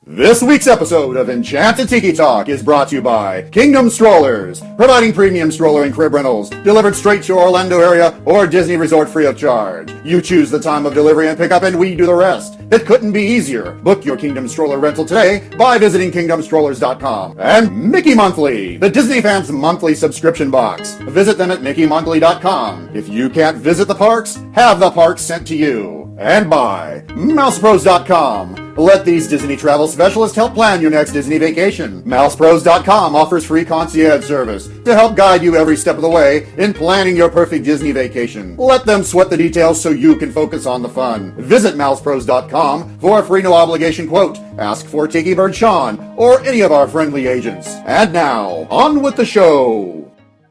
This week's episode of Enchanted Tiki Talk is brought to you by Kingdom Strollers, providing premium stroller and crib rentals delivered straight to your Orlando area or Disney Resort free of charge. You choose the time of delivery and pickup, and we do the rest. It couldn't be easier. Book your Kingdom Stroller rental today by visiting kingdomstrollers.com. And Mickey Monthly, the Disney fans' monthly subscription box. Visit them at mickeymonthly.com. If you can't visit the parks, have the parks sent to you. And by mousepros.com. Let these Disney travel specialists help plan your next Disney vacation. mousepros.com offers free concierge service to help guide you every step of the way in planning your perfect Disney vacation. Let them sweat the details so you can focus on the fun. Visit mousepros.com for a free no-obligation quote. Ask for Tiki Bird Sean or any of our friendly agents. And now, on with the show.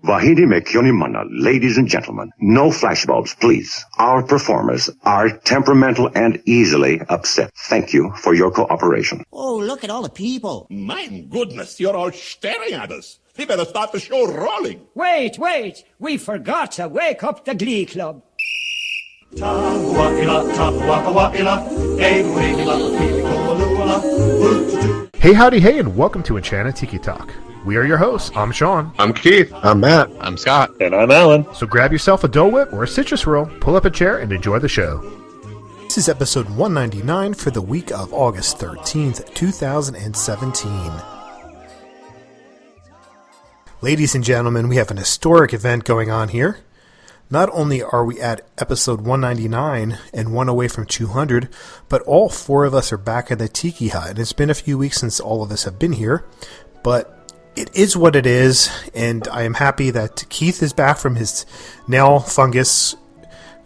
Vahidi Mekyonimana, ladies and gentlemen, no flashbulbs, please. Our performers are temperamental and easily upset. Thank you for your cooperation. Oh, look at all the people. My goodness, you're all staring at us. We better start the show rolling. Wait, we forgot to wake up the Glee Club. Hey, howdy, hey, and welcome to Enchanted Tiki Talk. We are your hosts. I'm Sean. I'm Keith. I'm Matt. I'm Scott. And I'm Alan. So grab yourself a Dole Whip or a citrus roll, pull up a chair, and enjoy the show. This is episode 199 for the week of August 13th, 2017. Ladies and gentlemen, we have an historic event going on here. Not only are we at episode 199 and one away from 200, but all four of us are back at the Tiki Hut. And it's been a few weeks since all of us have been here, but it is what it is, and I am happy that Keith is back from his nail fungus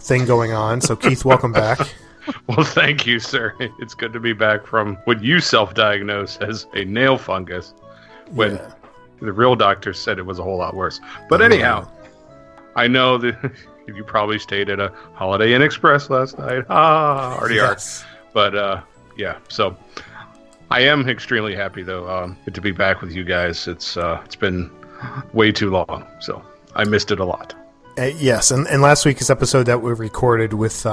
thing going on. So, Keith, welcome back. Well, thank you, sir. It's good to be back from what you self-diagnosed as a nail fungus when the real doctor said it was a whole lot worse. But anyhow, I know that you probably stayed at a Holiday Inn Express last night. Yes. But, yeah, so I am extremely happy, though, to be back with you guys. It's been way too long, so I missed it a lot. Yes, and last week's episode that we recorded with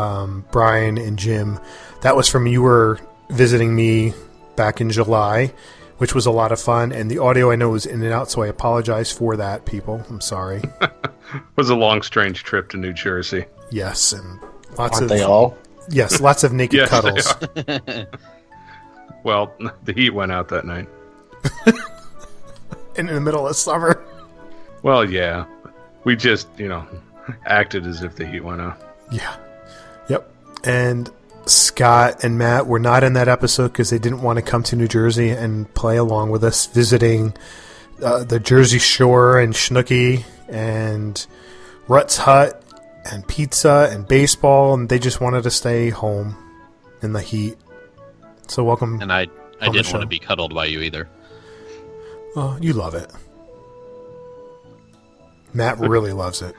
Brian and Jim, that was from you were visiting me back in July, which was a lot of fun, and the audio I know was in and out, so I apologize for that, people. I'm sorry. It was a long, strange trip to New Jersey. Yes, and lots Aren't they all? Yes, lots of naked cuddles. Well, the heat went out that night. In the middle of summer. Well, yeah. We just, acted as if the heat went out. Yeah. Yep. And Scott and Matt were not in that episode because they didn't want to come to New Jersey and play along with us, visiting the Jersey Shore and Schnooky and Rutt's Hut and pizza and baseball, and they just wanted to stay home in the heat. So welcome. And I didn't want to be cuddled by you either. Oh, you love it. Matt really loves it.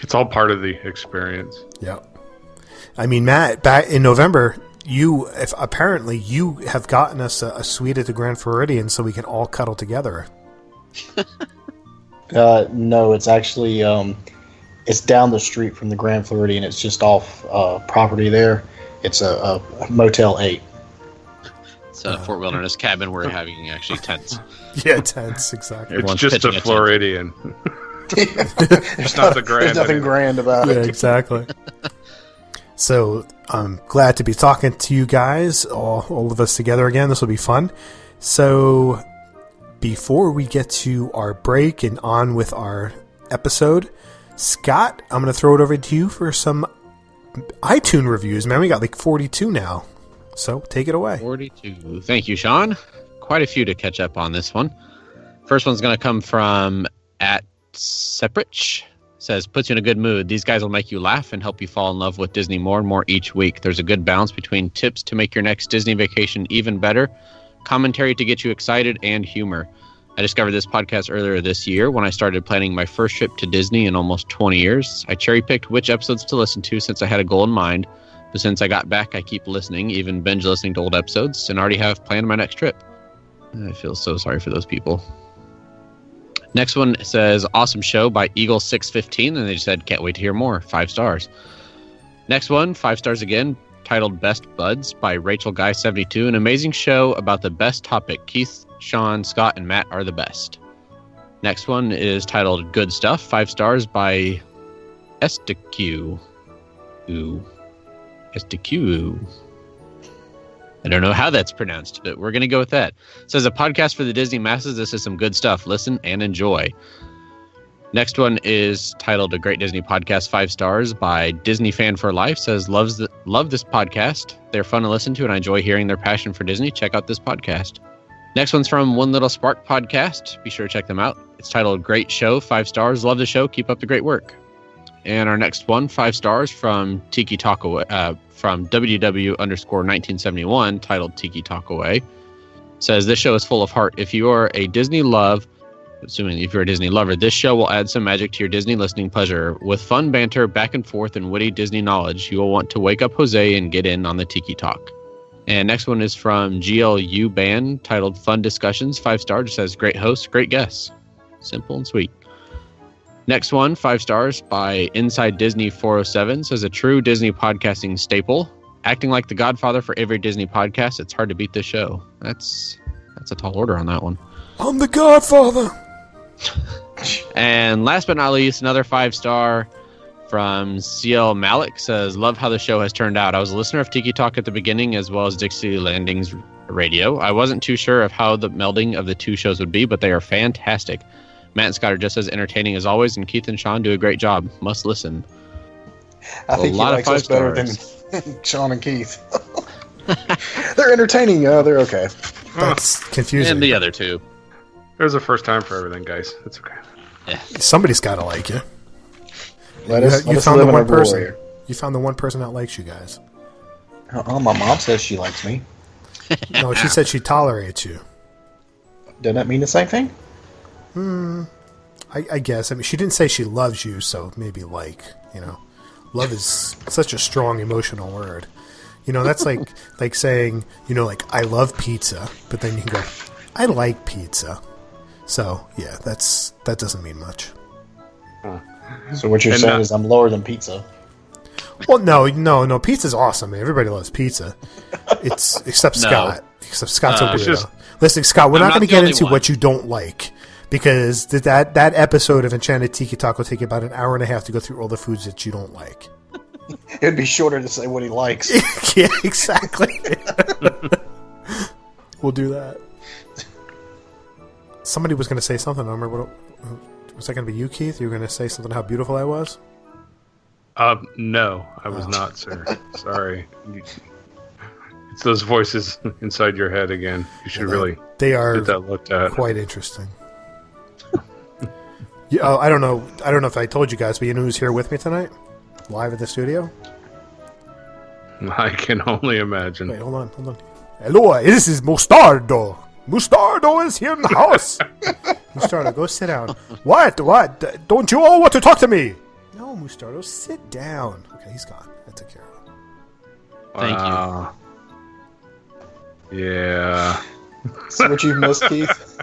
It's all part of the experience. Yeah. I mean, Matt, back in November, apparently you have gotten us a suite at the Grand Floridian so we can all cuddle together. No, it's actually it's down the street from the Grand Floridian. It's just off property there. It's a Motel 8. It's a Fort Wilderness cabin where we're having actually tents. Yeah, tents, exactly. It's just a Floridian. It's not the grand. There's nothing grand about it. Yeah, exactly. So I'm glad to be talking to you guys, all of us together again. This will be fun. So before we get to our break and on with our episode, Scott, I'm going to throw it over to you for some iTunes reviews. Man, we got like 42 now. So take it away. 42. Thank you, Sean. Quite a few to catch up on this one. First one's going to come from @Seprich. Says, puts you in a good mood. These guys will make you laugh and help you fall in love with Disney more and more each week. There's a good balance between tips to make your next Disney vacation even better, commentary to get you excited, and humor. I discovered this podcast earlier this year when I started planning my first trip to Disney in almost 20 years. I cherry-picked which episodes to listen to since I had a goal in mind. But since I got back, I keep listening, even binge listening to old episodes, and already have planned my next trip. I feel so sorry for those people. Next one says, awesome show by Eagle615, and they just said, can't wait to hear more. 5 stars. Next one, 5 stars again. titled Best Buds by Rachel Guy 72. An amazing show about the best topic. Keith, Sean, Scott, and Matt are the best. Next one is titled Good Stuff, 5 stars by SDQ. SDQ. I don't know how that's pronounced, but we're going to go with that. It says a podcast for the Disney masses. This is some good stuff. Listen and enjoy. Next one is titled A Great Disney Podcast, 5 stars by Disney Fan for Life. Says, love this podcast. They're fun to listen to, and I enjoy hearing their passion for Disney. Check out this podcast. Next one's from One Little Spark Podcast. Be sure to check them out. It's titled Great Show, 5 stars. Love the show. Keep up the great work. And our next one, 5 stars from Tiki Talk Away, from WW_1971, titled Tiki Talk Away. Says, this show is full of heart. If you are a Disney lover, this show will add some magic to your Disney listening pleasure. With fun banter, back and forth, and witty Disney knowledge, you will want to wake up Jose and get in on the Tiki Talk. And next one is from GLU Band, titled Fun Discussions, 5 stars. It says, great host, great guests. Simple and sweet. Next one, 5 stars by Inside Disney 407, says a true Disney podcasting staple. Acting like the Godfather for every Disney podcast. It's hard to beat this show. That's a tall order on that one. I'm the Godfather. And last but not least, another 5-star from CL Malik says, love how the show has turned out. I was a listener of Tiki Talk at the beginning as well as Dixie Landings Radio. I wasn't too sure of how the melding of the two shows would be, but they are fantastic. Matt and Scott are just as entertaining as always, and Keith and Sean do a great job. Must listen. I think he likes us better than Sean and Keith. They're entertaining. They're okay. That's confusing. And the other two. There's a first time for everything, guys. It's okay. Yeah. Somebody's got to like you. You found the one person. You found the one person that likes you guys. Oh, my mom says she likes me. No, she said she tolerates you. Doesn't that mean the same thing? I guess. I mean, she didn't say she loves you, so maybe like, love is such a strong emotional word. That's like saying, I love pizza, but then you can go, I like pizza. So yeah, that doesn't mean much. So what you're saying is I'm lower than pizza. Well, no. Pizza's awesome. Everybody loves pizza. Except Scott. Except Scott's a weirdo. Listen, Scott, we're not going to get into what you don't like. Because that episode of Enchanted Tiki Talk will take about an hour and a half to go through all the foods that you don't like. It'd be shorter to say what he likes. Yeah, exactly. We'll do that. Somebody was going to say something. I don't remember was that going to be you, Keith? You were going to say something how beautiful I was? No, I was not, sir. Sorry. It's those voices inside your head again. You should really get that looked at. Quite interesting. I don't know if I told you guys, but you know who's here with me tonight? Live at the studio? I can only imagine. Wait, hold on. Hello, this is Mustardo. Mustardo is here in the house. Mustardo, go sit down. What? Don't you all want to talk to me? No, Mustardo, sit down. Okay, he's gone. I took care of him. Thank you. Yeah. So what you've missed, Keith?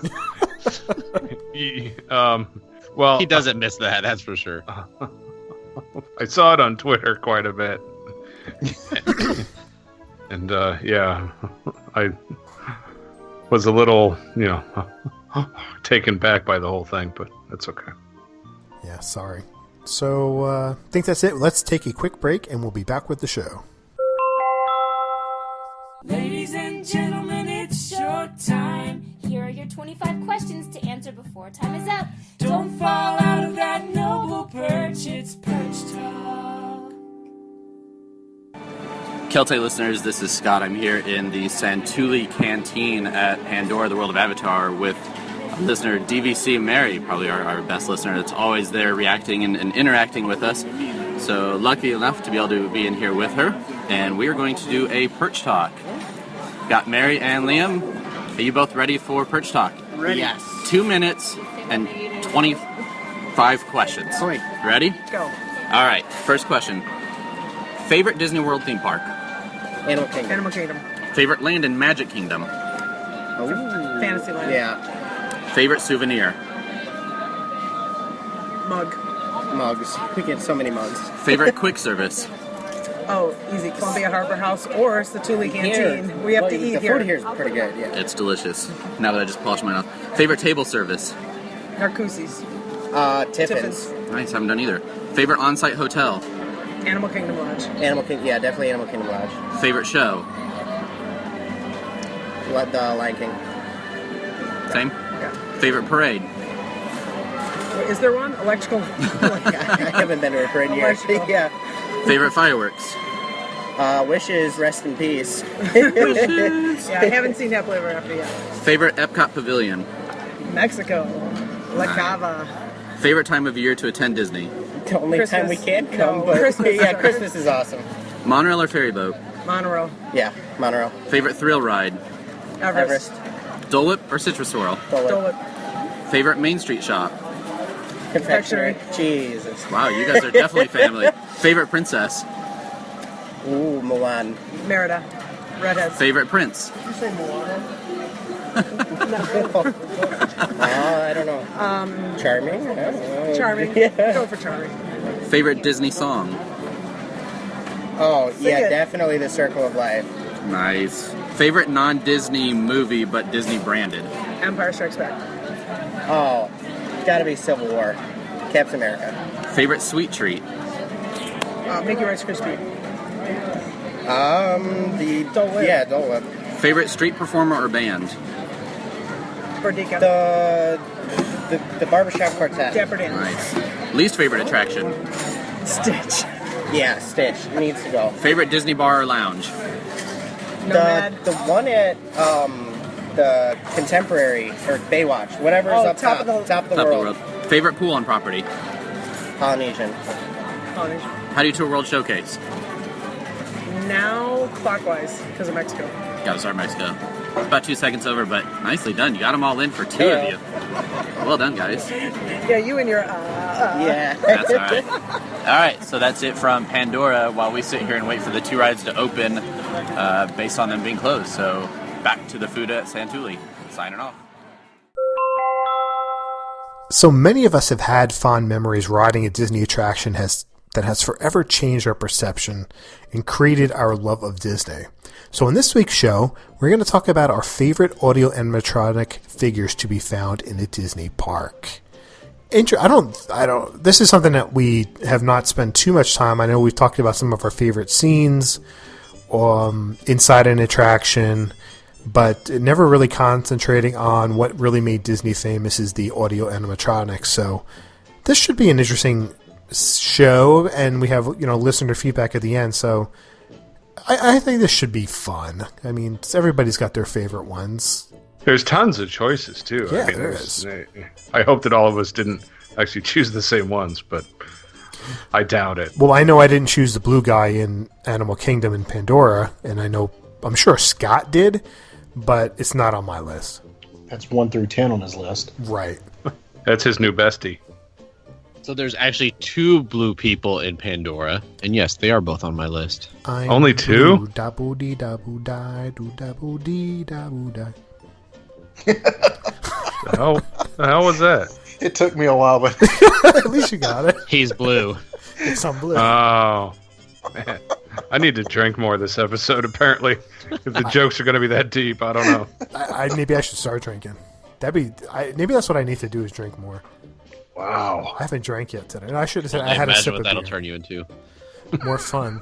Well, he doesn't miss that, that's for sure. I saw it on Twitter quite a bit. And yeah, I was a little, taken back by the whole thing, but that's okay. Yeah, sorry. So, I think that's it. Let's take a quick break, and we'll be back with the show. Ladies and gentlemen, it's showtime. Here are your 25 questions to answer before time is up. Don't fall out of that noble perch, it's Perch Talk. Keltay listeners, this is Scott. I'm here in the Santuli Canteen at Pandora, the World of Avatar, with listener DVC Mary, probably our best listener that's always there reacting and interacting with us. So lucky enough to be able to be in here with her, and we are going to do a Perch Talk. Got Mary and Liam. Are you both ready for Perch Talk? Ready. Yes. 2 minutes and 25 questions. Right. Ready? Go. All right, first question. Favorite Disney World theme park? Animal Kingdom. Animal Kingdom. Favorite land in Magic Kingdom? Oh. Fantasyland. Yeah. Favorite souvenir? Mugs. We get so many mugs. Favorite quick service? Oh, easy. Columbia Harbor House or Satuli Canteen. We have to eat the here. food here is pretty good, yeah. It's delicious. Now that I just polished my mouth. Favorite table service? Narcoossee's. Tiffin's. Nice, haven't done either. Favorite on-site hotel? Animal Kingdom Lodge. Yeah, definitely Animal Kingdom Lodge. Favorite show? The Lion King. Same? Yeah. Favorite parade? Wait, is there one? Electrical. I haven't been to a parade in years. Electrical. Yeah. Favorite fireworks? Wishes, rest in peace. Yeah, I haven't seen Happily Ever After yet. Favorite Epcot pavilion? Mexico. La Cava. Favorite time of year to attend Disney? The only Christmas. time we can come, No, but Christmas yeah, is Christmas is awesome. Monorail or ferry boat? Monroe. Yeah, Monorail. Favorite thrill ride? Everest. Dole Whip or Citrus Swirl? Dole Whip. Favorite Main Street shop? Confectionery. Jesus. Wow, you guys are definitely family. Favorite princess? Ooh, Mulan. Merida. Redheads. Favorite prince? Did you say Moana? I don't know. Charming? I don't know. Charming. Yeah. Go for Charming. Favorite Disney song? Oh, yeah, it. definitely The Circle of Life. Nice. Favorite non-Disney movie but Disney branded? Empire Strikes Back. Oh, gotta be Civil War. Captain America. Favorite sweet treat? Mickey Rice Krispie. Dole Whip. Yeah, Dole Whip. Favorite street performer or band? Bordika. The Barbershop Quartet. Dapper Dan. Nice. Least favorite attraction? Stitch. Yeah, Stitch. Needs to go. Favorite Disney bar or lounge? Nomad. The one at the Contemporary or Baywatch, whatever is up top. Top of the world. Favorite pool on property? Polynesian. Polynesian. How do you tour World Showcase? Now clockwise because of Mexico. Gotta start Mexico. It's about 2 seconds over, but nicely done. You got them all in for two of you. Well done, guys. Yeah, you and your Yeah. That's all right. All right, so that's it from Pandora while we sit here and wait for the two rides to open based on them being closed. So back to the food at Santulli. Signing off. So many of us have had fond memories riding a Disney attraction that has forever changed our perception and created our love of Disney. So in this week's show, we're going to talk about our favorite audio animatronic figures to be found in a Disney park. This is something that we have not spent too much time. I know we've talked about some of our favorite scenes inside an attraction, but never really concentrating on what really made Disney famous is the audio animatronics. So this should be an interesting show, and we have listener feedback at the end. So I think this should be fun. I mean, everybody's got their favorite ones. There's tons of choices too. Yeah, I mean, there is. I hope that all of us didn't actually choose the same ones, but I doubt it. Well, I know I didn't choose the blue guy in Animal Kingdom and Pandora, and I'm sure Scott did, but it's not on my list. That's 1 through 10 on his list. Right. That's his new bestie. So there's actually 2 blue people in Pandora, and yes, they are both on my list. Only 2? The hell was that? It took me a while, but at least you got it. He's blue. It's on blue. Oh, man. I need to drink more this episode, apparently. If the jokes are going to be that deep, I don't know. Maybe I should start drinking. Maybe that's what I need to do is drink more. Wow. I haven't drank yet today. I should have said I I had a imagine sip what of that'll beer. turn you into. More fun.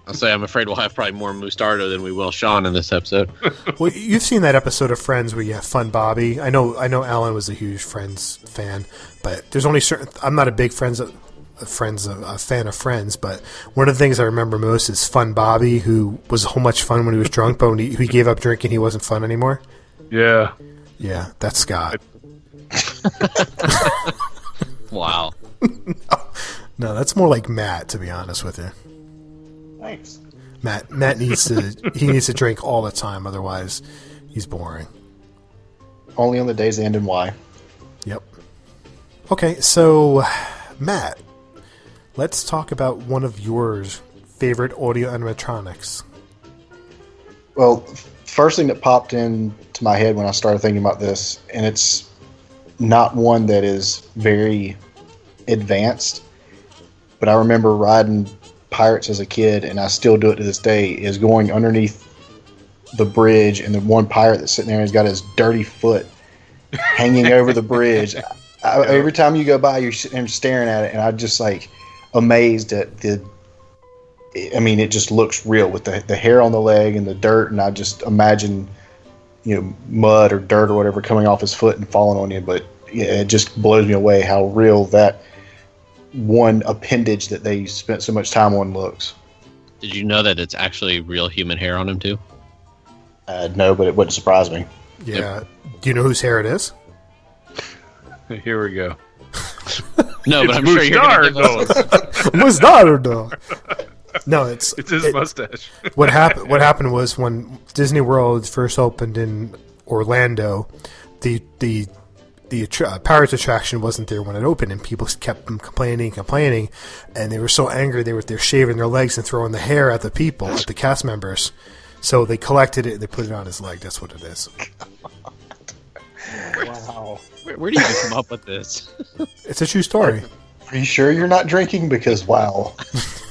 I'll say I'm afraid we'll have probably more Mustardo than we will Sean in this episode. Well, you've seen that episode of Friends where you have Fun Bobby. I know Alan was a huge Friends fan, but there's only certain. I'm not a big fan of Friends, but one of the things I remember most is Fun Bobby, who was so much fun when he was drunk, but when he gave up drinking, he wasn't fun anymore. Yeah. Yeah, that's Scott. Wow. No, that's more like Matt, to be honest with you. thanks. Matt needs to drink all the time, otherwise he's boring. Only on the days end in Y. Yep. Okay, so Matt, let's talk about one of yours favorite audio animatronics. Well, first thing that popped into my head when I started thinking about this, and it's not one that is very advanced, but I remember riding Pirates as a kid, and I still do it to this day, is going underneath the bridge, and the one pirate that's sitting there has got his dirty foot hanging over the bridge. Every time you go by, you're sitting there staring at it, and I'm just like amazed at the. I mean, it just looks real with the hair on the leg and the dirt, and I just imagine, mud or dirt or whatever coming off his foot and falling on you. But yeah, it just blows me away how real that one appendage that they spent so much time on looks. Did you know that it's actually real human hair on him too? No, but it wouldn't surprise me. Yeah. Do you know whose hair it is? Here we go. No, but I'm sure you're going to Mostardo. No, it's his mustache. What happened was when Disney World first opened in Orlando, the Pirates attraction wasn't there when it opened, and people kept complaining, and they were so angry they're shaving their legs and throwing the hair at the people, at the cast members. So they collected it and they put it on his leg. That's what it is. Wow. Where do you come up with this? It's a true story. Are you sure you're not drinking? Because wow.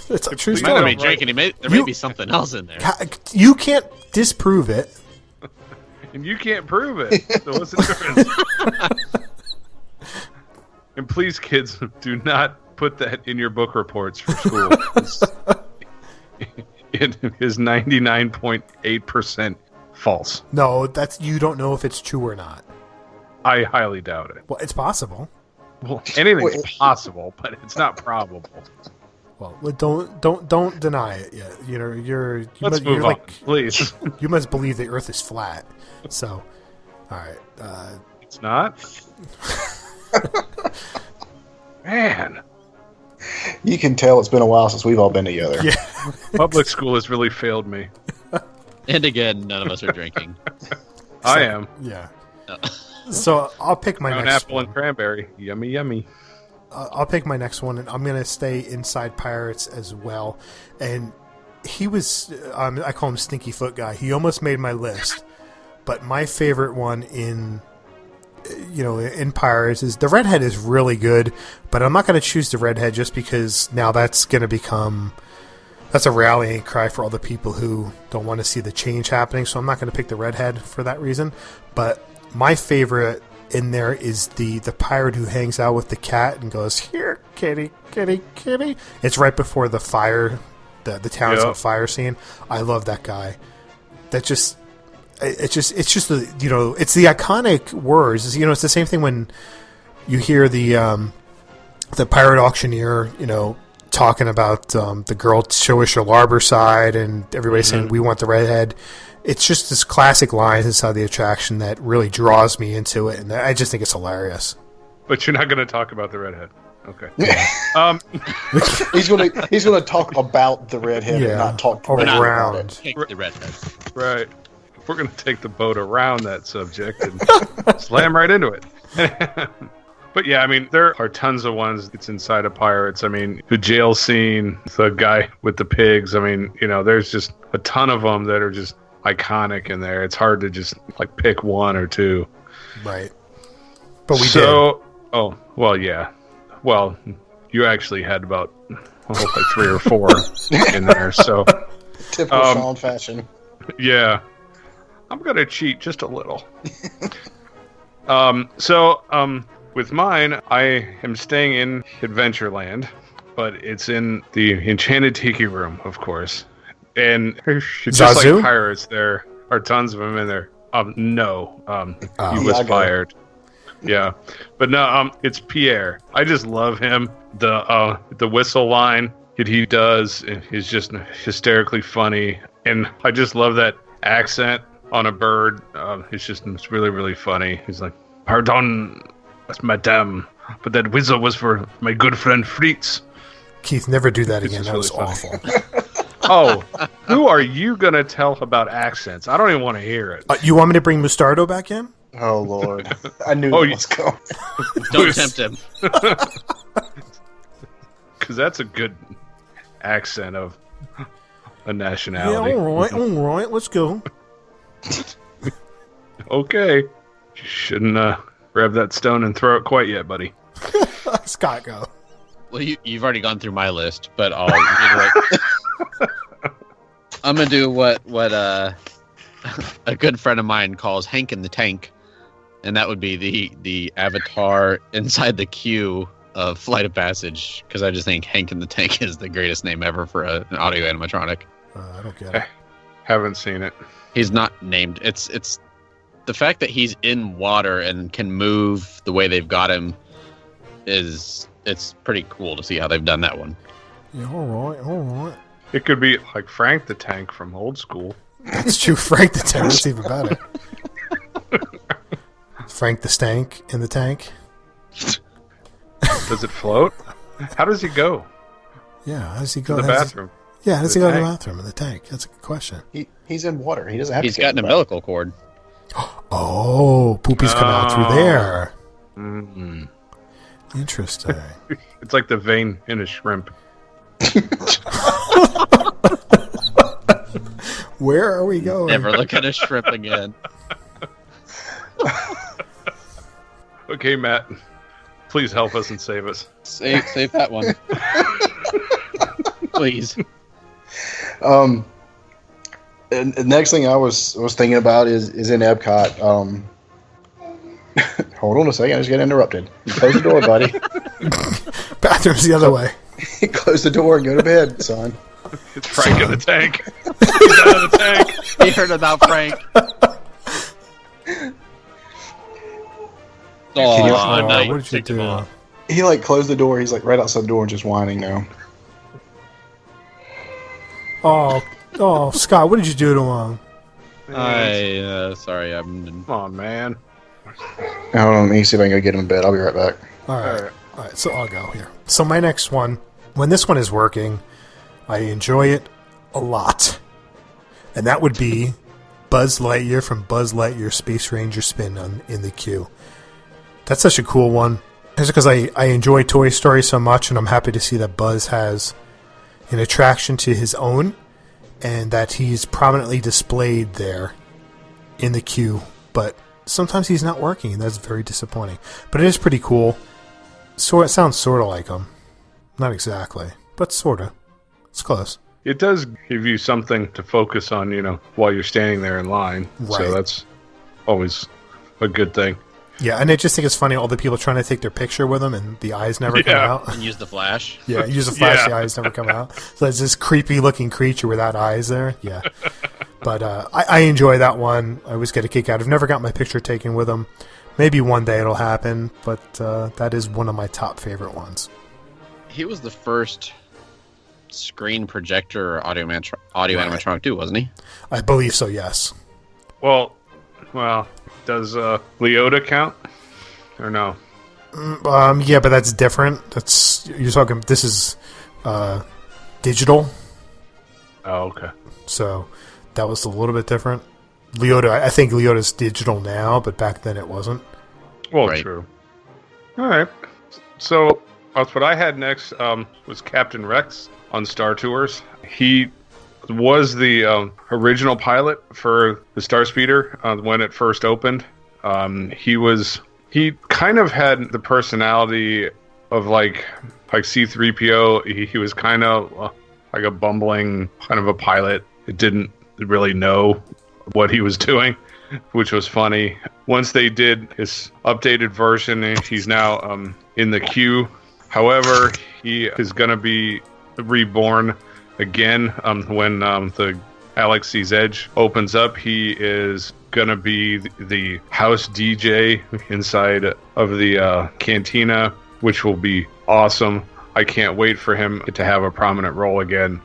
It's a true He story. might not be drinking. There may be something else in there. You can't disprove it. And you can't prove it. So what's the difference? And please, kids, do not put that in your book reports for school. It is 99.8% false. No, you don't know if it's true or not. I highly doubt it. Well, it's possible. Well, anything's possible, but it's not probable. Well, don't deny it yet. Let's move on, please. You must believe the Earth is flat. So, all right. It's not. Man, you can tell it's been a while since we've all been together. Yeah. Public school has really failed me. And again, none of us are drinking. I am. Yeah. So I'll pick my next apple one. and cranberry. Yummy, yummy. I'll pick my next one, and I'm going to stay inside Pirates as well. And he was, I call him Stinky Foot Guy. He almost made my list. But my favorite one in Pirates is the Redhead is really good, but I'm not going to choose the Redhead just because now that's going to become, that's a rallying cry for all the people who don't want to see the change happening. So I'm not going to pick the Redhead for that reason. But my favorite in there is the pirate who hangs out with the cat and goes, "Here, kitty, kitty, kitty." It's right before the fire, the town's on fire scene. I love that guy. It's just it's the iconic words. It's the same thing when you hear the pirate auctioneer, talking about the girl, show us your larboard side, and everybody saying we want the redhead. It's just this classic line inside the attraction that really draws me into it, and I just think it's hilarious. But you're not going to talk about the redhead. Okay. He's gonna talk about the redhead and not talk around it. Take the redhead. Right. We're going to take the boat around that subject and slam right into it. But yeah, I mean, there are tons of ones that's inside of Pirates. I mean, the jail scene, the guy with the pigs. I mean, there's just a ton of them that are just iconic in there. It's hard to just pick one or two. Right. But we did. Oh, well, yeah. Well, you actually had about 3 or 4 in there. So typical Sean fashion. Yeah. I'm going to cheat just a little. With mine, I am staying in Adventureland, but it's in the Enchanted Tiki Room, of course. And just like Pirates, there are tons of them in there. No, he was fired. Yeah, but no, it's Pierre. I just love him. The whistle line that he does is just hysterically funny, and I just love that accent on a bird. It's really, really funny. He's like, "Pardon, madame, but that whistle was for my good friend Fritz." Keith, never do that again. That was really awful. Oh, who are you going to tell about accents? I don't even want to hear it. You want me to bring Mustardo back in? Oh, Lord. I knew it was coming. Don't tempt him. Because that's a good accent of a nationality. Yeah, all right, let's go. Okay. You shouldn't grab that stone and throw it quite yet, buddy. Scott, go. Well, you've already gone through my list, but I'll reiterate. I'm gonna do what a good friend of mine calls Hank in the Tank, and that would be the avatar inside the queue of Flight of Passage, because I just think Hank in the Tank is the greatest name ever for an audio animatronic. I don't get it. Haven't seen it. He's not named. It's the fact that he's in water and can move the way they've got him it's pretty cool to see how they've done that one. Yeah, all right. It could be like Frank the Tank from Old School. That's true. Frank the Tank. That's even better. Frank the Stank in the tank. Does it float? How does he go? Yeah, how does he go to the bathroom? Yeah, how does he go to the bathroom in the tank? That's a good question. He's in water. He doesn't have. He's got an umbilical cord. Oh, poopies come out through there. Mm-hmm. Interesting. It's like the vein in a shrimp. Where are we going? Never look at a shrimp again. Okay, Matt. Please help us and save us. Save that one. Please. And the next thing I was thinking about is in Epcot. Hold on a second, I just got interrupted. You close the door, buddy. Bathroom's the other way. Close the door and go to bed, son. It's Frank in the tank. He's out of the tank. He heard about Frank. What did you do? He closed the door. He's right outside the door and just whining now. Oh, Scott, what did you do to him? Sorry, I'm. Come on, man. Hold on, let me see if I can go get him in bed. I'll be right back. All right. So I'll go here. So my next one, when this one is working, I enjoy it a lot, and that would be Buzz Lightyear from Buzz Lightyear Space Ranger Spin in the queue. That's such a cool one. Just because I enjoy Toy Story so much, and I'm happy to see that Buzz has an attraction to his own, and that he's prominently displayed there in the queue. But sometimes he's not working, and that's very disappointing. But it is pretty cool. So it sounds sort of like him. Not exactly, but sort of. It's close. It does give you something to focus on, while you're standing there in line. Right. So that's always a good thing. Yeah, and I just think it's funny, all the people trying to take their picture with him, and the eyes never come out. And use the flash. Yeah, use the flash, the eyes never come out. So it's this creepy-looking creature without eyes there. Yeah. But I enjoy that one. I always get a kick out. I've never got my picture taken with him. Maybe one day it'll happen, but that is one of my top favorite ones. He was the first screen projector or audio animatronic too, wasn't he? I believe so, yes. Well, does Leota count? Or no? Yeah, but that's different. You're talking, this is digital. Oh, okay. So that was a little bit different. Leota, I think Leota's digital now, but back then it wasn't. Well, right. True. All right. So what I had next was Captain Rex on Star Tours. He was the original pilot for the Starspeeder when it first opened. He kind of had the personality of like C-3PO. He was kind of like a bumbling kind of a pilot. It didn't really know what he was doing, which was funny. Once they did his updated version, he's now in the queue. However, he is going to be reborn again when the Galaxy's Edge opens up. He is going to be the house DJ inside of the cantina, which will be awesome. I can't wait for him to have a prominent role again.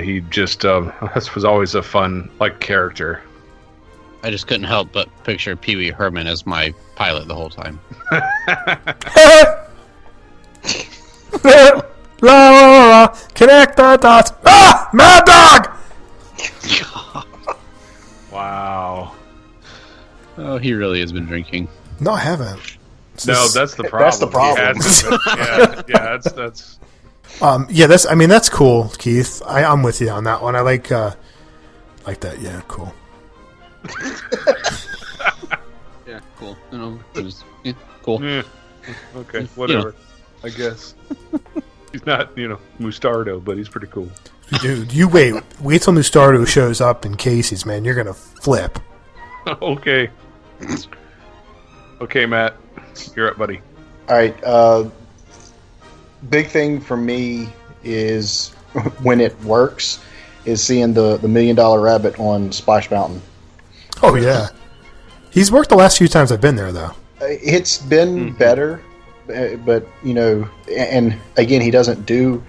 He just this was always a fun character. I just couldn't help but picture Pee Wee Herman as my pilot the whole time. La, la, la, connect the dots. Ah! Mad Dog! Wow. Oh, he really has been drinking. No, I haven't. No, that's the problem. That's the problem. That's. Yeah, that's cool, Keith. I'm with you on that one. I like that. Yeah, cool. Yeah, cool. Cool. Yeah. Okay, whatever. I guess. He's not, Mustardo, but he's pretty cool. Dude, you wait till Mustardo shows up in Casey's, man. You're gonna flip. Okay. Okay, Matt. You're up, buddy. All right. Big thing for me is when it works is seeing the $1 Million Rabbit on Splash Mountain. Oh yeah, he's worked the last few times I've been there though. It's been better, but and again, he doesn't do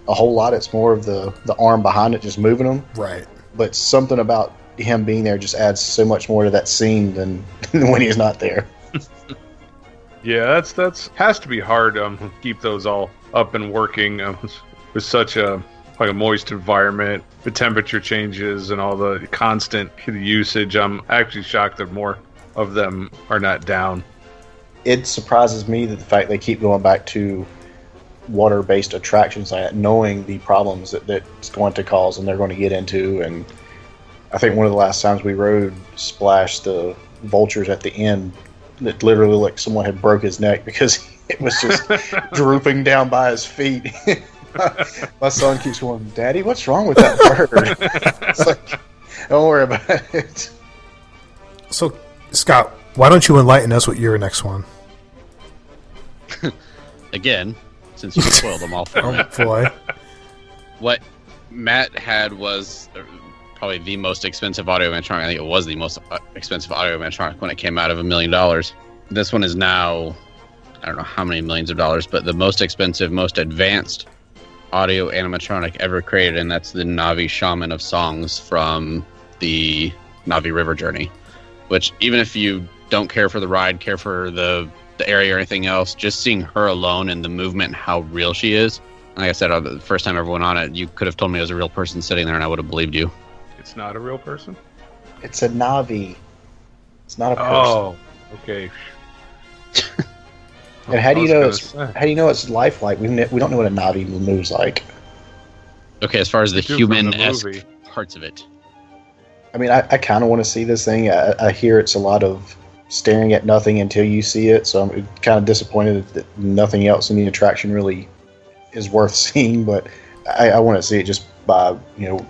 a whole lot. It's more of the arm behind it, just moving them. Right. But something about him being there just adds so much more to that scene than when he's not there. Yeah, that's has to be hard to keep those all up and working with such a moist environment, the temperature changes and all the constant usage. I'm actually shocked that more of them are not down. It surprises me that the fact they keep going back to water-based attractions like that, knowing the problems that it's going to cause and they're going to get into. And I think one of the last times we rode Splash, the vultures at the end, it literally looked like someone had broke his neck because it was just drooping down by his feet. My son keeps going, Daddy, what's wrong with that bird? It's like, don't worry about it. So, Scott, why don't you enlighten us with your next one? Again, since you spoiled them all for me. Oh, boy. What Matt had was probably the most expensive audio animatronic. I think it was the most expensive audio animatronic when it came out of $1 million. This one is now, I don't know how many millions of dollars, but the most expensive, most advanced audio animatronic ever created, and that's the Navi Shaman of Songs from the Navi River Journey. Which, even if you don't care for the ride, care for the area or anything else, just seeing her alone and the movement and how real she is. Like I said, the first time I ever went on it, you could have told me it was a real person sitting there and I would have believed you. It's not a real person? It's a Navi. It's not a person. Oh, okay. And how do you know it's lifelike? We don't know what a Navi moves like. Okay, as far as the human-esque parts of it. I mean, I kind of want to see this thing. I hear it's a lot of staring at nothing until you see it, so I'm kind of disappointed that nothing else in the attraction really is worth seeing, but I want to see it just by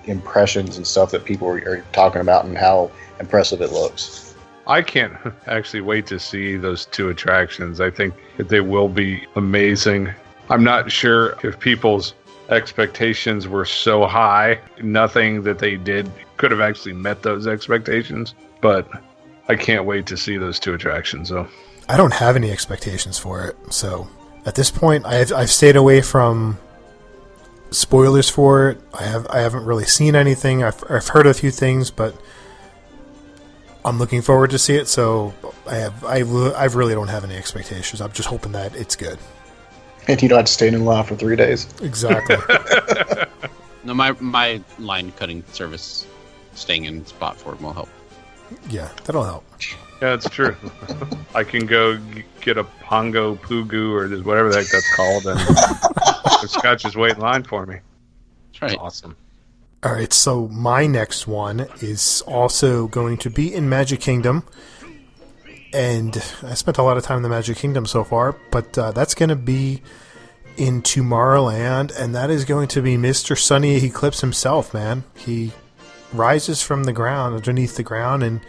impressions and stuff that people are talking about and how impressive it looks. I can't actually wait to see those two attractions. I think that they will be amazing. I'm not sure if people's expectations were so high. Nothing that they did could have actually met those expectations, but I can't wait to see those two attractions. So I don't have any expectations for it. So at this point, I've stayed away from spoilers for it. I haven't really seen anything. I've heard a few things, but I'm looking forward to see it. So I really don't have any expectations. I'm just hoping that it's good. And you don't have to stand in line for 3 days. Exactly. No, my line cutting service, staying in spot for it will help. Yeah, that'll help. Yeah, it's true. I can go get a Pongo Pugu or whatever the heck that's called, and Scott just wait in line for me. That's right. Awesome. All right, so my next one is also going to be in Magic Kingdom. And I spent a lot of time in the Magic Kingdom so far, but that's going to be in Tomorrowland, and that is going to be Mr. Sunny Eclipse himself, man. He rises from the ground, underneath the ground, and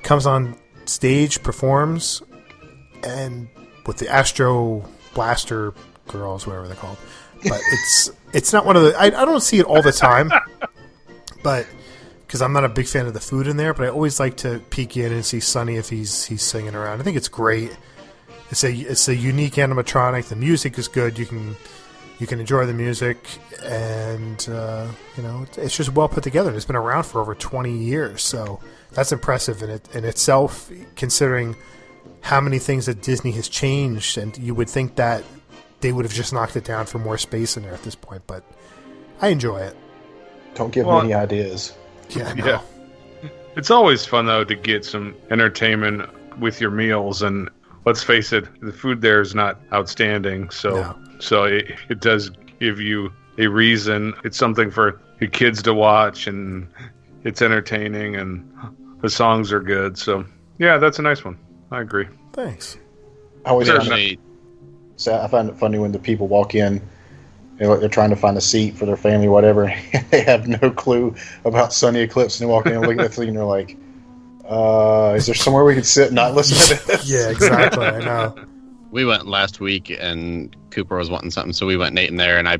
comes on stage, performs, and with the Astro Blaster girls, whatever they're called. But it's not one of the... I don't see it all the time, but... because I'm not a big fan of the food in there, but I always like to peek in and see Sunny if he's singing around. I think it's great. It's a unique animatronic. The music is good. You can enjoy the music, and it's just well put together. It's been around for over 20 years, so that's impressive in itself, considering how many things that Disney has changed. And you would think that they would have just knocked it down for more space in there at this point, but I enjoy it. Don't give me any ideas. Yeah, no. Yeah. It's always fun, though, to get some entertainment with your meals. And let's face it, the food there is not outstanding. So it does give you a reason. It's something for your kids to watch, and it's entertaining, and the songs are good. So, yeah, that's a nice one. I agree. Thanks. I find it funny when the people walk in They're trying to find a seat for their family, whatever. They have no clue about Sunny Eclipse, and they walk in and look at the thing, and they're like, "Is there somewhere we can sit and not listen to this?" Yeah, exactly. I know. We went last week, and Cooper was wanting something, so we went Nate in there, and I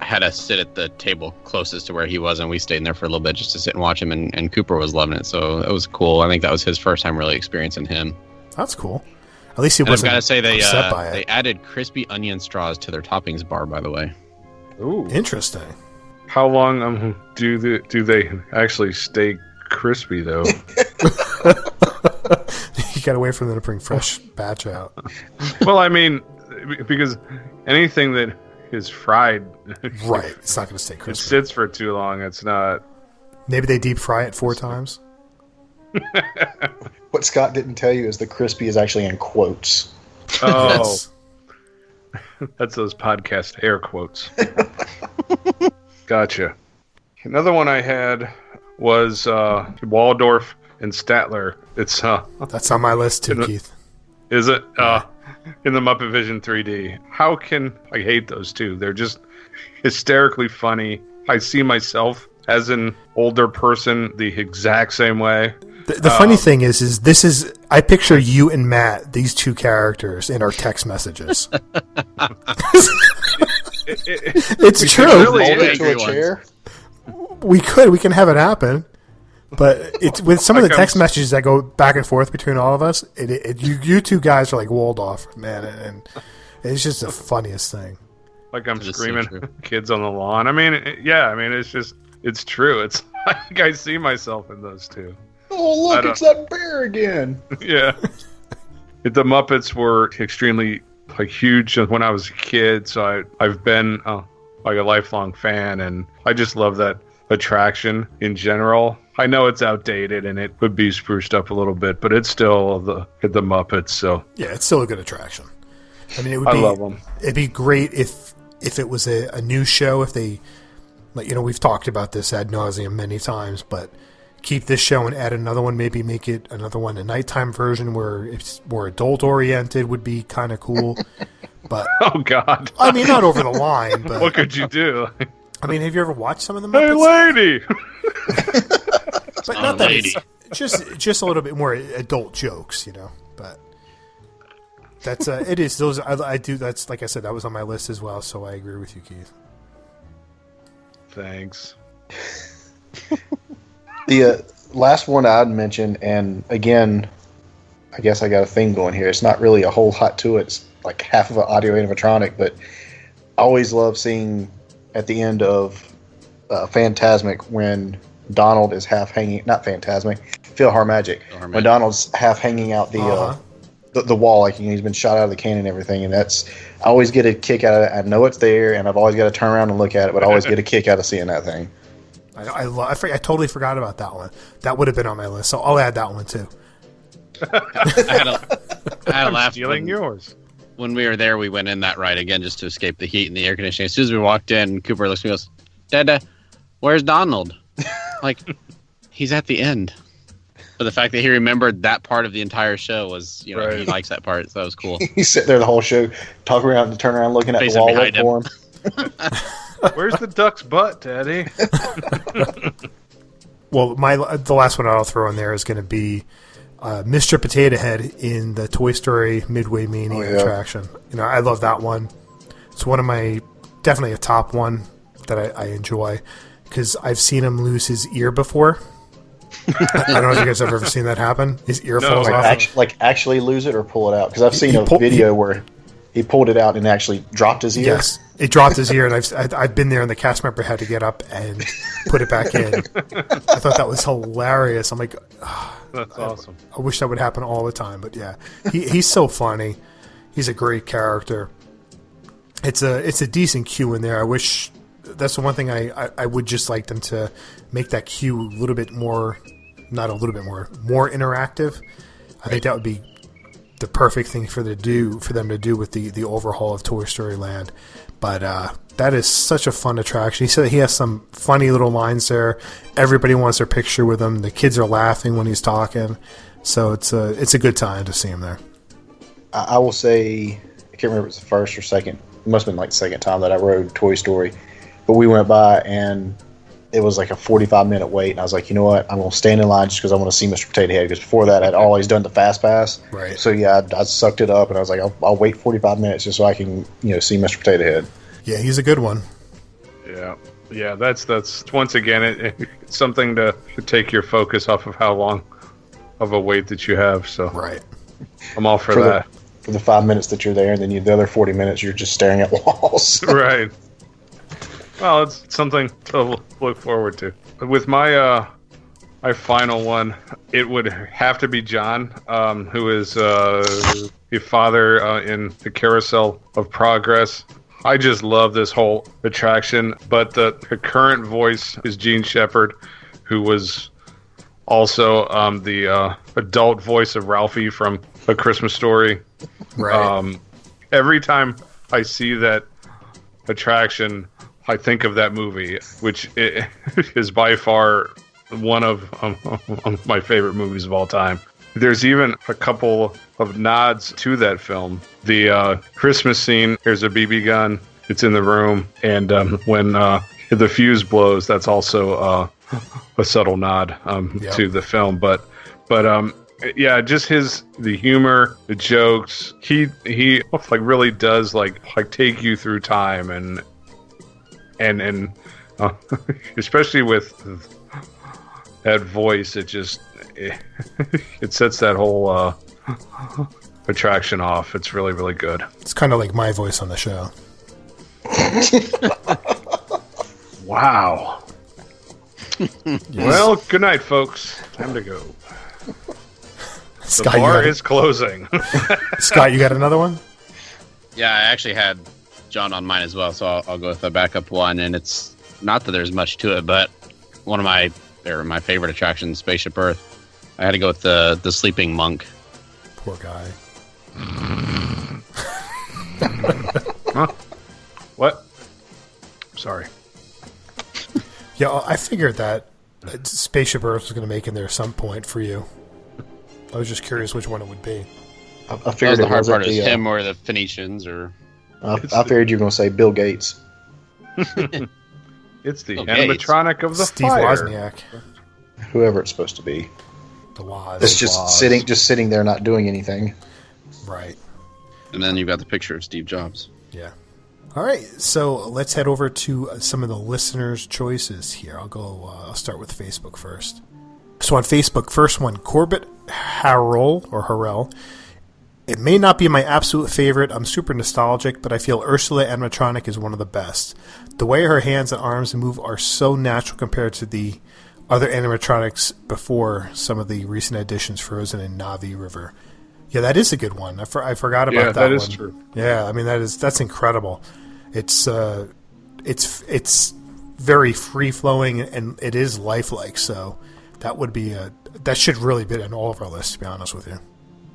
had to sit at the table closest to where he was, and we stayed in there for a little bit just to sit and watch him, and Cooper was loving it, so it was cool. I think that was his first time really experiencing him. That's cool. At least he And wasn't I've got to say upset by it. they added crispy onion straws to their toppings bar, by the way. Ooh, Interesting. how long do they actually stay crispy though? You gotta wait for them to bring fresh batch out. Well, I mean, because anything that is fried, Right. It's not gonna stay it crispy. sits for too long. It's not. Maybe they deep fry it 4 times. What Scott didn't tell you is the crispy is actually in quotes. Oh, Yes. that's those podcast air quotes. Gotcha. Another one I had was Waldorf and Statler. It's That's on my list too, In the- Keith. is it in the Muppet Vision 3D? How can I hate those two? They're just hysterically funny. I see myself as an older person the exact same way. The funny thing is I picture you and Matt, these two characters, in our text messages. It's true. really Hold is. it to a chair. We can have it happen, but it's with some of the text messages that go back and forth between all of us. You two guys are like walled off, man, and it's just the funniest thing. Like I'm That is so screaming true. kids on the lawn. I mean, it's true. It's like I see myself in those two. Oh, I look, don't- it's that bear again. Yeah. The Muppets were extremely huge when I was a kid, so I've been like a lifelong fan, and I just love that attraction in general. I know it's outdated and it would be spruced up a little bit, but it's still the Muppets. So Yeah, it's still a good attraction. I mean, I love them. It'd be great if it was a new show. If they, we've talked about this ad nauseum many times, but keep this show and add another one. Maybe make it another one, a nighttime version where it's more adult oriented would be kind of cool. But oh God, I mean, not over the line. But what could you do? I mean, have you ever watched some of the Hey, Muppets? lady. But not that it's just a little bit more adult jokes, But that's it is those I do. That's like I said, that was on my list as well. So I agree with you, Keith. Thanks. The last one I'd mention, and again, I guess I got a thing going here. It's not really a whole lot to it. It's like half of an audio animatronic, but I always love seeing at the end of Phantasmic when Donald is half hanging, not Phantasmic, Philharmagic, when Donald's half hanging out the wall, like he's been shot out of the cannon and everything, and that's, I always get a kick out of it. I know it's there, and I've always got to turn around and look at it, but I always get a kick out of seeing that thing. I totally forgot about that one. That would have been on my list, so I'll add that one too. I had a laugh. Stealing yours. When we were there, we went in that ride again just to escape the heat and the air conditioning. As soon as we walked in, Cooper looks at me and goes, "Dada, where's Donald?" Like, he's at the end. But the fact that he remembered that part of the entire show was, he likes that part, so that was cool. He's sitting there the whole show, talking around and turn around looking at the Facing wall behind for him. Where's the duck's butt, Daddy? Well, the last one I'll throw in there is going to be Mr. Potato Head in the Toy Story Midway Mania attraction. I love that one. It's one of my, definitely a top one that I enjoy, because I've seen him lose his ear before. I don't know if you guys have ever seen that happen. His ear falls off. Actually lose it or pull it out? Because I've seen a video where he pulled it out and actually dropped his ear. Yes, it dropped his ear, and I've been there, and the cast member had to get up and put it back in. I thought that was hilarious. I'm like, that's awesome. I wish that would happen all the time, but yeah, he's so funny. He's a great character. It's a decent queue in there. I wish that's the one thing I would just like them to make that queue a little bit more, not a little bit more interactive. I think that would be the perfect thing for them to do with the overhaul of Toy Story Land. But that is such a fun attraction. He said he has some funny little lines there. Everybody wants their picture with him. The kids are laughing when he's talking. So it's a good time to see him there. I will say, I can't remember if it's the first or second it must have been like the second time that I rode Toy Story. But we went by and it was like a 45-minute wait, and I was like, you know what? I'm going to stand in line just because I want to see Mr. Potato Head, because before that I'd always done the Fast Pass. Right. So yeah, I sucked it up, and I was like, I'll wait 45 minutes just so I can, see Mr. Potato Head. Yeah, he's a good one. Yeah, that's once again it's something to take your focus off of how long of a wait that you have. So right, I'm all for that. For the 5 minutes that you're there, and then the other 40 minutes you're just staring at walls. Right. Well, it's something to look forward to. With my final one, it would have to be John, who is your father in the Carousel of Progress. I just love this whole attraction, but the current voice is Gene Shepard, who was also the adult voice of Ralphie from A Christmas Story. Right. Every time I see that attraction, I think of that movie, which is by far one of my favorite movies of all time. There's even a couple of nods to that film. The Christmas scene, there's a BB gun. It's in the room. And when the fuse blows, that's also a subtle nod to the film. But yeah, just the humor, the jokes. He like really does like take you through time and especially with that voice, it sets that whole attraction off. It's really, really good. It's kind of like my voice on the show. Wow. Well, good night, folks. Time to go. Scott, the bar is closing. Scott, you got another one? Yeah, I actually had John on mine as well, so I'll go with the backup one. And it's not that there's much to it, but one of my favorite attractions, Spaceship Earth. I had to go with the sleeping monk. Poor guy. Huh? What? Sorry. Yeah, I figured that Spaceship Earth was going to make in there some point for you. I was just curious which one it would be. I figured the hard part is him or the Phoenicians, or I figured you were going to say Bill Gates. It's the animatronic of the Steve fire. Wozniak. Whoever it's supposed to be. The Woz. It's just sitting there, not doing anything. Right. And then you've got the picture of Steve Jobs. Yeah. All right, so let's head over to some of the listeners' choices here. I'll start with Facebook first. So on Facebook, first one, Corbett Harrell. It may not be my absolute favorite. I'm super nostalgic, but I feel Ursula animatronic is one of the best. The way her hands and arms move are so natural compared to the other animatronics before some of the recent additions, Frozen and Navi River. Yeah, that is a good one. I forgot about that one. Yeah, that is true. Yeah, I mean that's incredible. It's very free flowing and it is lifelike. So that should really be on all of our lists, to be honest with you.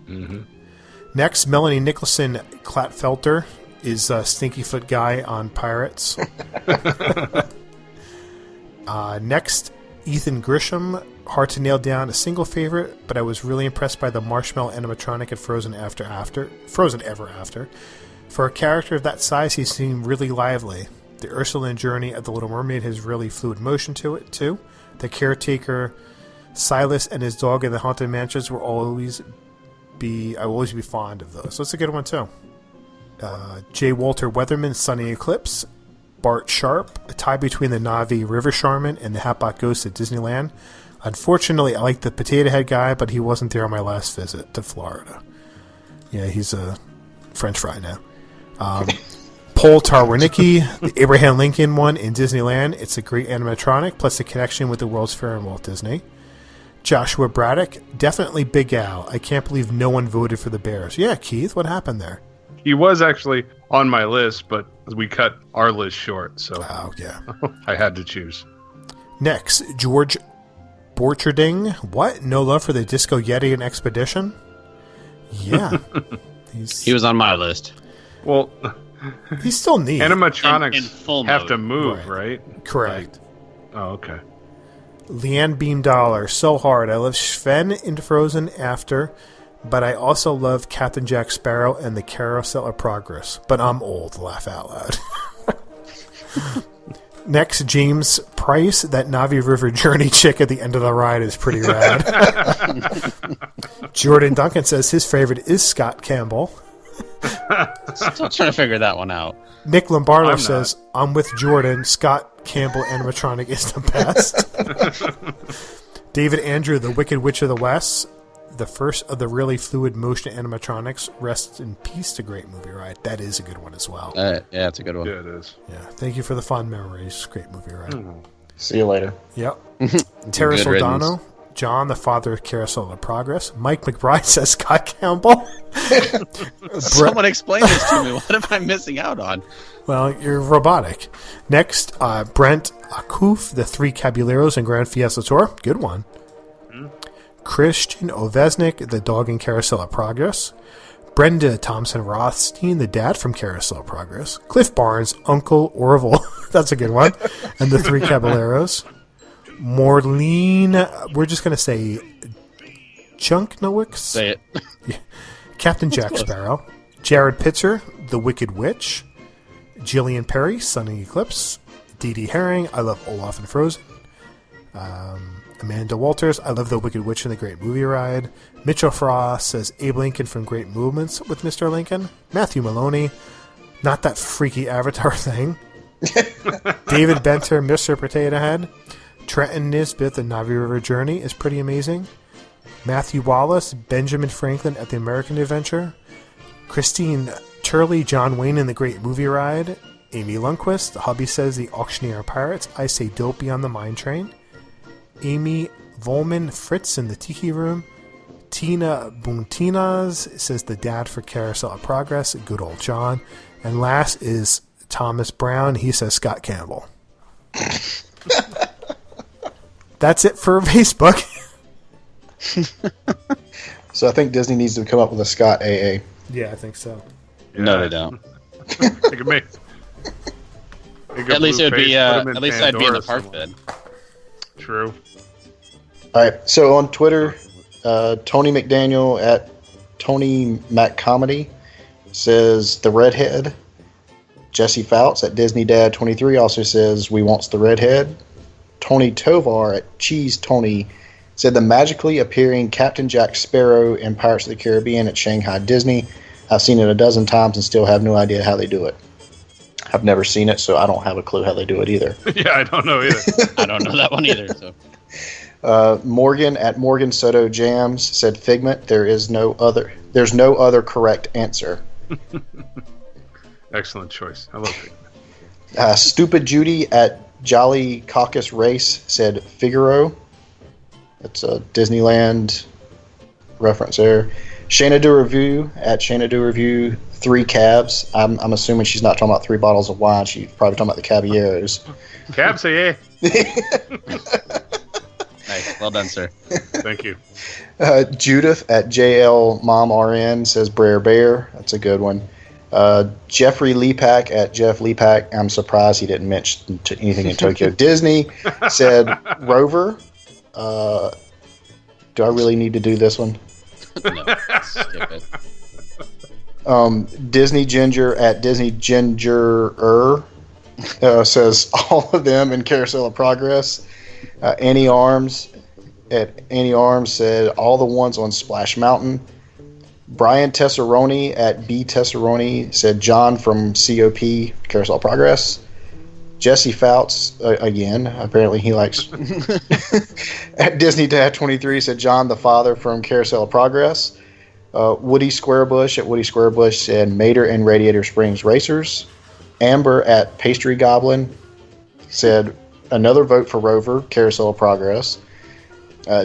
Mm-hmm. Next, Melanie Nicholson Klatfelter is Stinky Foot Guy on Pirates. Next, Ethan Grisham. Hard to nail down a single favorite, but I was really impressed by the marshmallow animatronic at Frozen Ever After. For a character of that size, he seemed really lively. The Ursuline journey of the Little Mermaid has really fluid motion to it, too. The caretaker, Silas, and his dog in the Haunted Mansions I will always be fond of those. So it's a good one, too. J. Walter Weatherman, Sunny Eclipse. Bart Sharp, a tie between the Navi River Charmin and the Hatbot Ghost at Disneyland. Unfortunately, I like the Potato Head guy, but he wasn't there on my last visit to Florida. Yeah, he's a French fry now. Paul Tarwanicki, the Abraham Lincoln one in Disneyland. It's a great animatronic, plus the connection with the World's Fair and Walt Disney. Joshua Braddock, definitely Big Al. I can't believe no one voted for the Bears. Yeah, Keith, what happened there? He was actually on my list, but we cut our list short, so yeah. I had to choose. Next, George Borcherding. What? No love for the Disco Yeti and Expedition? Yeah. He was on my list. Well, he's still neat. Animatronics in full have mode. to move, right? Correct. Oh, okay. Leanne Beam Dollar. So hard. I love Sven in Frozen after. But I also love Captain Jack Sparrow and the Carousel of Progress. But I'm old, laugh out loud. Next, James Price. That Navi River Journey chick at the end of the ride is pretty rad. Jordan Duncan says his favorite is Scott Campbell. Still trying to figure that one out. Nick Lombardo says, I'm with Jordan. Scott Campbell animatronic is the best. David Andrew, the Wicked Witch of the West. The first of the really fluid motion animatronics. Rest in peace to great movie ride. That is a good one as well. Yeah, it's a good one. Yeah, it is. Yeah, thank you for the fond memories. Great movie ride. See you later. Yep. Terra Soldano, John, the father of Carousel of Progress. Mike McBride says Scott Campbell. Someone explain this to me. What am I missing out on? Well, you're robotic. Next, Brent Akuf, the Three Caballeros in Grand Fiesta Tour. Good one. Christian Ovesnik, the dog in Carousel of Progress. Brenda Thompson Rothstein, the dad from Carousel of Progress. Cliff Barnes, Uncle Orville. That's a good one. And the Three Caballeros. Morleen, we're just going to say Chunknowicks. Say it. Yeah. Captain Jack Sparrow. Jared Pitzer, The Wicked Witch. Jillian Perry, Sunny Eclipse. Dee Dee Herring, I Love Olaf and Frozen. Amanda Walters, I Love the Wicked Witch and the Great Movie Ride. Mitchell Frost says Abe Lincoln from Great Movements with Mr. Lincoln. Matthew Maloney, not that freaky Avatar thing. David Benter, Mr. Potato Head. Trenton Nisbet, The Navi River Journey is pretty amazing. Matthew Wallace, Benjamin Franklin at the American Adventure. Christine Turley, John Wayne in the Great Movie Ride. Amy Lundquist, the hubby says The Auctioneer Pirates. I say Dopey on the Mine Train. Amy Volman Fritz in the Tiki Room. Tina Buntinas says the dad for Carousel of Progress. Good old John. And last is Thomas Brown. He says Scott Campbell. That's it for Facebook. So I think Disney needs to come up with a Scott AA. Yeah, I think so. Yeah. No, they don't. Think of me. At least it would be. At least I'd be in the park bed. True. All right. So on Twitter, Tony McDaniel at Tony MacComedy says the redhead. Jesse Fouts at Disney Dad 23 also says we wants the redhead. Tony Tovar at Cheese Tony said the magically appearing Captain Jack Sparrow in Pirates of the Caribbean at Shanghai Disney. I've seen it a dozen times and still have no idea how they do it. I've never seen it, so I don't have a clue how they do it either. Yeah, I don't know either. I don't know that one either. So. Morgan at Morgan Soto Jams said Figment. There's no other correct answer. Excellent choice. I love Figment. Stupid Judy at Jolly Caucus Race said Figaro. That's a Disneyland reference there. Xanadu Review at Xanadu Review, 3 cabs. I'm assuming she's not talking about 3 bottles of wine. She's probably talking about the Caballeros. Cabs, yeah. Nice. Well done, sir. Thank you. Judith at JL Mom RN says Brer Bear. That's a good one. Jeffrey Leapack at Jeff Leapack. I'm surprised he didn't mention anything in Tokyo Disney. Said Rover. Do I really need to do this one? No, skip it. Disney Ginger at Disney Ginger says all of them in Carousel of Progress. Annie Arms at Annie Arms said all the ones on Splash Mountain. Brian Tesseroni at B Tesseroni said John from COP Carousel of Progress. Jesse Fouts again. Apparently he likes at Disney Dad 23 said John the father from Carousel of Progress. Woody Squarebush at Woody Squarebush said Mater and Radiator Springs Racers. Amber at Pastry Goblin said another vote for Rover Carousel of Progress.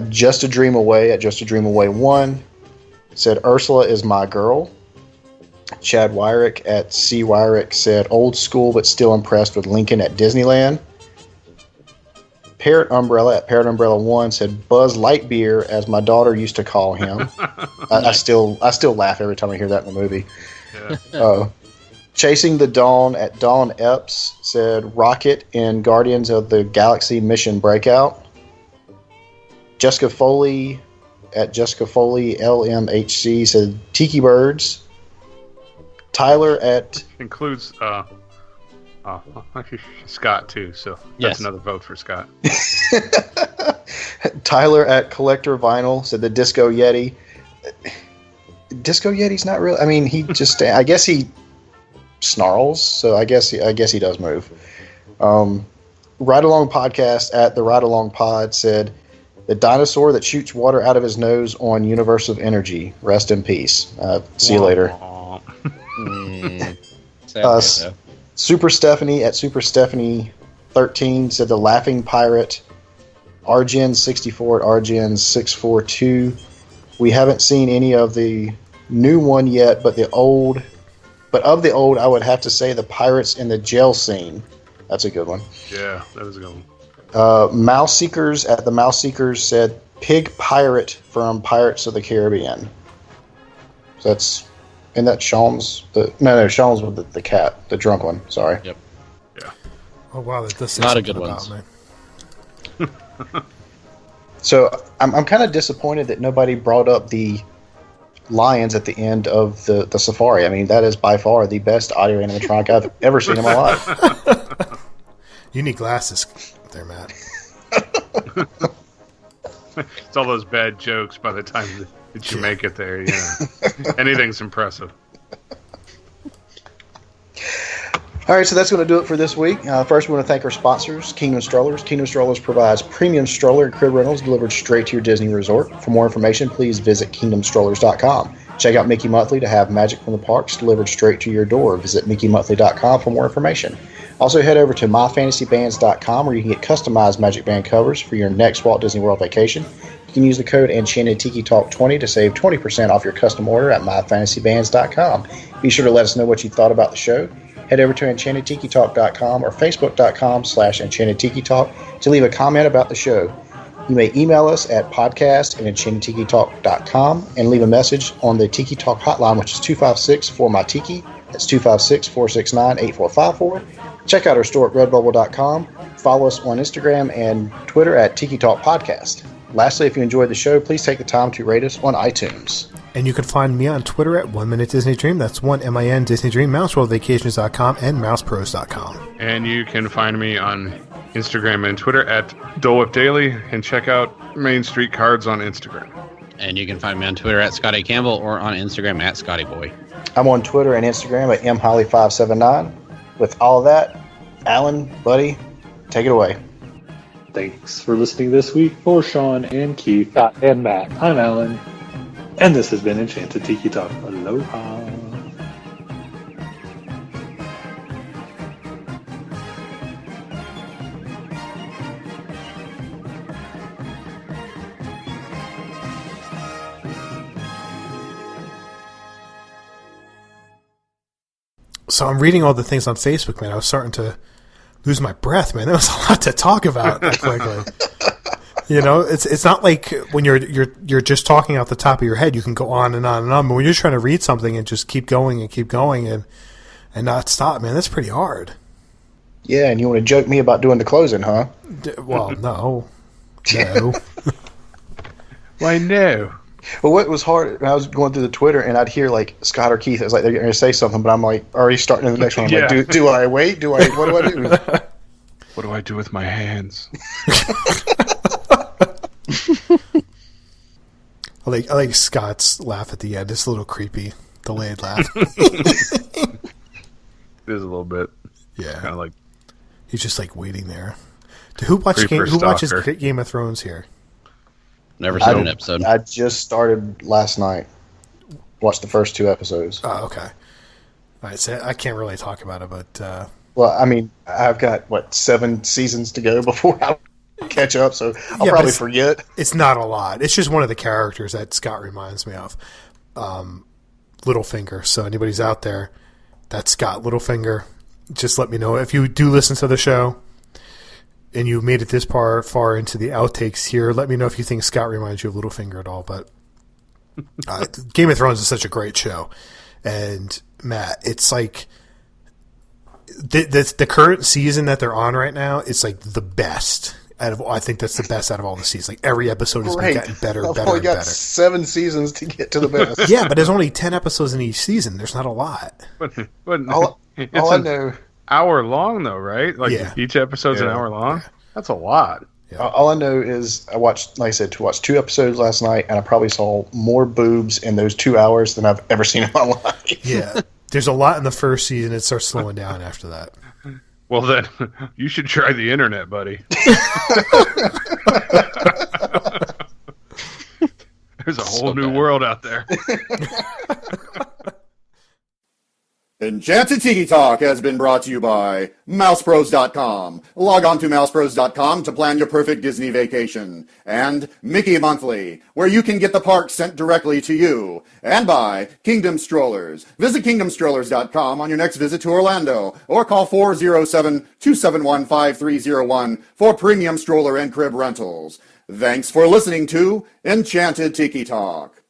Just a Dream Away at Just a Dream Away 1 said Ursula is my girl. Chad Wyrick at C. Wyrick said old school but still impressed with Lincoln at Disneyland. Parrot Umbrella at Parrot Umbrella 1 said Buzz Lightyear, as my daughter used to call him. I still laugh every time I hear that in the movie. Yeah. Chasing the Dawn at Dawn Epps said Rocket in Guardians of the Galaxy Mission Breakout. Jessica Foley at Jessica Foley LMHC said Tiki Birds. Tyler at includes Scott too, so that's Yes. another vote for Scott. Tyler at Collector Vinyl said the Disco Yeti. Disco Yeti's not real. I mean, he just. I guess he snarls, so I guess he does move. Ride Along Podcast at the Ride Along Pod said the dinosaur that shoots water out of his nose on Universe of Energy. Rest in peace. See you later. Super Stephanie at Super Stephanie 13 said the Laughing Pirate. Argen 64 at Argen 642. We haven't seen any of the new one yet, but of the old, I would have to say the Pirates in the Jail Scene. That's a good one. Yeah, that was a good one. Mouse Seekers at the Mouse Seekers said Pig Pirate from Pirates of the Caribbean. So that's, and that Sean's Sean's with the cat, the drunk one. Sorry. Yep. Yeah. Oh wow, that does Not a good one. So I'm kind of disappointed that nobody brought up the lions at the end of the safari. I mean, that is by far the best audio animatronic I've ever seen in my life. You need glasses there, Matt. It's all those bad jokes by the time that you make it there. Anything's impressive. All right, so that's going to do it for this week. First, we want to thank our sponsors, Kingdom Strollers. Kingdom Strollers provides premium stroller and crib rentals delivered straight to your Disney resort. For more information, please visit kingdomstrollers.com. Check out Mickey Monthly to have magic from the parks delivered straight to your door. Visit mickeymonthly.com for more information. Also, head over to myfantasybands.com where you can get customized Magic Band covers for your next Walt Disney World vacation. You can use the code Enchanted Tiki Talk 20 to save 20% off your custom order at myfantasybands.com. Be sure to let us know what you thought about the show. Head over to enchantedtikitalk.com or facebook.com/enchantedtikitalk to leave a comment about the show. You may email us at podcast@enchantedtikitalk.com and leave a message on the Tiki Talk hotline, which is 256-4MY-TIKI. That's 256-469-8454. Check out our store at redbubble.com. Follow us on Instagram and Twitter at Tiki Talk Podcast. Lastly, if you enjoyed the show, please take the time to rate us on iTunes. And you can find me on Twitter at 1 Minute Disney Dream. That's 1MIN Disney Dream, MouseWorldVacations.com, and MousePros.com. And you can find me on Instagram and Twitter at Dole Whip Daily, and check out Main Street Cards on Instagram. And you can find me on Twitter at Scotty Campbell or on Instagram at ScottyBoy. I'm on Twitter and Instagram at mholly579. With all of that, Alan, buddy, take it away. Thanks for listening this week for Sean and Keith, Scott and Matt. I'm Alan, and this has been Enchanted Tiki Talk. Aloha. So I'm reading all the things on Facebook, man. I was starting to lose my breath, man. There was a lot to talk about quickly. You know, it's not like when you're just talking out the top of your head, you can go on and on and on. But when you're trying to read something and just keep going and not stop, man, that's pretty hard. Yeah, and you want to joke me about doing the closing, huh? Well, no. Why no? Well, what was hard, I was going through the Twitter, and I'd hear, like, Scott or Keith, it was like they're going to say something, but I'm, like, already starting in the next one. I'm Yeah. like, do I wait? What do I do? What do I do with my hands? I like Scott's laugh at the end. It's a little creepy, delayed laugh. It is a little bit. Yeah. Kind of like... He's just, like, waiting there. Who watches Game of Thrones here? Never seen an episode. I just started last night. Watched the first 2 episodes. Oh, okay. All right, so I can't really talk about it, but... Well, I mean, I've got, 7 seasons to go before I catch up, so I'll probably forget. It's not a lot. It's just one of the characters that Scott reminds me of. Littlefinger. So anybody's out there, that's Scott Littlefinger. Just let me know. If you do listen to the show and you made it this far into the outtakes here, let me know if you think Scott reminds you of Littlefinger at all. But Game of Thrones is such a great show. And, Matt, it's like... The current season that they're on right now is like the best I think that's the best out of all the seasons. Like every episode has been Great. getting better, I've better, only and got better. 7 seasons to get to the best. Yeah, but there's only 10 episodes in each season. There's not a lot. But all it's I an know, hour long though, right? Like Yeah. each episode's an hour long. That's a lot. all I know is I watched, like I said, watched 2 episodes last night, and I probably saw more boobs in those 2 hours than I've ever seen in my life. Yeah, there's a lot in the first season. It starts slowing down after that. Well, then you should try the internet, buddy. There's a whole new world out there. Enchanted Tiki Talk has been brought to you by MousePros.com. Log on to MousePros.com to plan your perfect Disney vacation. And Mickey Monthly, where you can get the park sent directly to you. And by Kingdom Strollers. Visit KingdomStrollers.com on your next visit to Orlando, or call 407-271-5301 for premium stroller and crib rentals. Thanks for listening to Enchanted Tiki Talk.